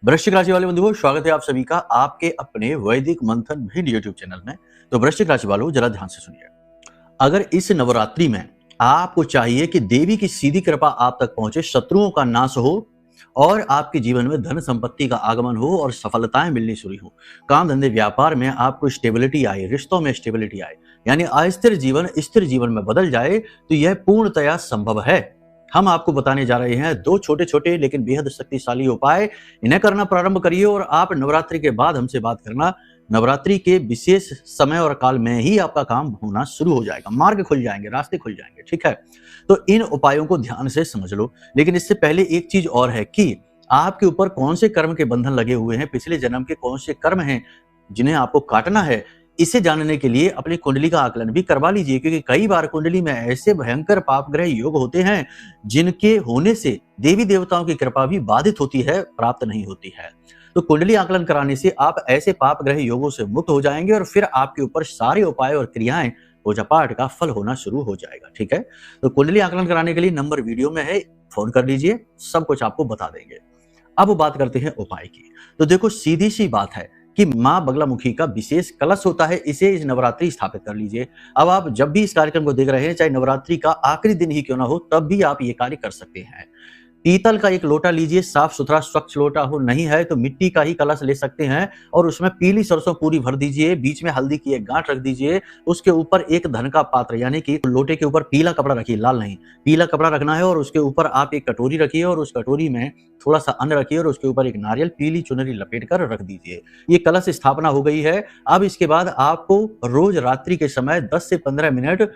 वृश्चिक राशि वाले बंधुओं, स्वागत है आप सभी का आपके अपने वैदिक मंथन भिन्न यूट्यूब चैनल में। तो वृश्चिक राशि वालों, जरा ध्यान से सुनिए। अगर इस नवरात्रि में आपको चाहिए कि देवी की सीधी कृपा आप तक पहुंचे, शत्रुओं का नाश हो और आपके जीवन में धन संपत्ति का आगमन हो और सफलताएं मिलनी शुरू हो, काम धंधे व्यापार में आपको स्टेबिलिटी आए, रिश्तों में स्टेबिलिटी आए, यानी अस्थिर जीवन स्थिर जीवन में बदल जाए, तो यह पूर्णतया संभव है। हम आपको बताने जा रहे हैं दो छोटे छोटे लेकिन बेहद शक्तिशाली उपाय। इन्हें करना प्रारंभ करिए और आप नवरात्रि के बाद हमसे बात करना। नवरात्रि के विशेष समय और काल में ही आपका काम होना शुरू हो जाएगा, मार्ग खुल जाएंगे, रास्ते खुल जाएंगे। ठीक है, तो इन उपायों को ध्यान से समझ लो। लेकिन इससे पहले एक चीज और है कि आपके ऊपर कौन से कर्म के बंधन लगे हुए हैं, पिछले जन्म के कौन से कर्म हैं जिन्हें आपको काटना है। इसे जानने के लिए अपनी कुंडली का आकलन भी करवा लीजिए, क्योंकि कई बार कुंडली में ऐसे भयंकर पाप ग्रह योग होते हैं जिनके होने से देवी देवताओं की कृपा भी बाधित होती है, प्राप्त नहीं होती है। तो कुंडली आकलन कराने से आप ऐसे पाप ग्रह योगों से मुक्त हो जाएंगे और फिर आपके ऊपर सारे उपाय और क्रियाएं, पूजा पाठ का फल होना शुरू हो जाएगा। ठीक है, तो कुंडली आकलन कराने के लिए नंबर वीडियो में है, फोन कर लीजिए, सब कुछ आपको बता देंगे। अब बात करते हैं उपाय की। तो देखो, सीधी सी बात है कि मां बगलामुखी का विशेष कलश होता है, इसे इस नवरात्रि स्थापित कर लीजिए। अब आप जब भी इस कार्यक्रम को देख रहे हैं, चाहे नवरात्रि का आखिरी दिन ही क्यों ना हो, तब भी आप ये कार्य कर सकते हैं। पीतल का एक लोटा लीजिए, साफ सुथरा स्वच्छ लोटा हो, नहीं है तो मिट्टी का ही कलश ले सकते हैं और उसमें पीली सरसों पूरी भर दीजिए, बीच में हल्दी की एक गांठ रख दीजिए, उसके ऊपर एक धन का पात्र, यानी कि लोटे के ऊपर पीला कपड़ा रखिए, लाल नहीं, पीला कपड़ा रखना है और उसके ऊपर आप एक कटोरी रखिए और उस कटोरी में थोड़ा सा अन्न रखिए और उसके ऊपर एक नारियल पीली चुनरी लपेट कर रख दीजिए। ये कलश स्थापना हो गई है। अब इसके बाद आपको रोज रात्रि के समय 10 से 15 मिनट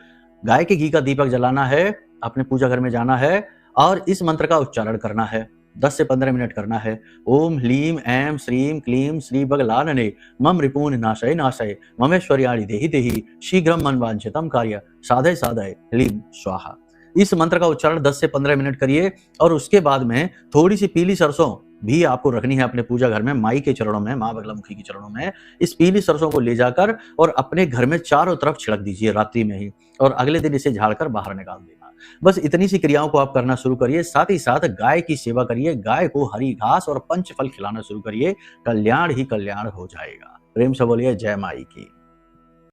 गाय के घी का दीपक जलाना है, अपने पूजा घर में जाना है और इस मंत्र का उच्चारण करना है। 10 से 15 मिनट करना है। ओम ह्लीम ऐं श्रीम क्लीम श्री बगलानने मम रिपून नाशय नाशय ममेश्वर्याणि देहि देहि शीघ्रम मन वांछितम कार्य साधय साधय ह्लीम स्वाहा। इस मंत्र का उच्चारण 10 से 15 मिनट करिए और उसके बाद में थोड़ी सी पीली सरसों भी आपको रखनी है अपने पूजा घर में, माई के चरणों में, मां बगलामुखी के चरणों में। इस पीली सरसों को ले जाकर और अपने घर में चारों तरफ छिड़क दीजिए रात्रि में ही, और अगले दिन इसे झाड़कर बाहर निकाल देना। बस इतनी सी क्रियाओं को आप करना शुरू करिए। साथ ही साथ गाय की सेवा करिए, गाय को हरी घास और पंच फल खिलाना शुरू करिए। कल्याण ही कल्याण हो जाएगा। प्रेम से बोलिए जय माई की।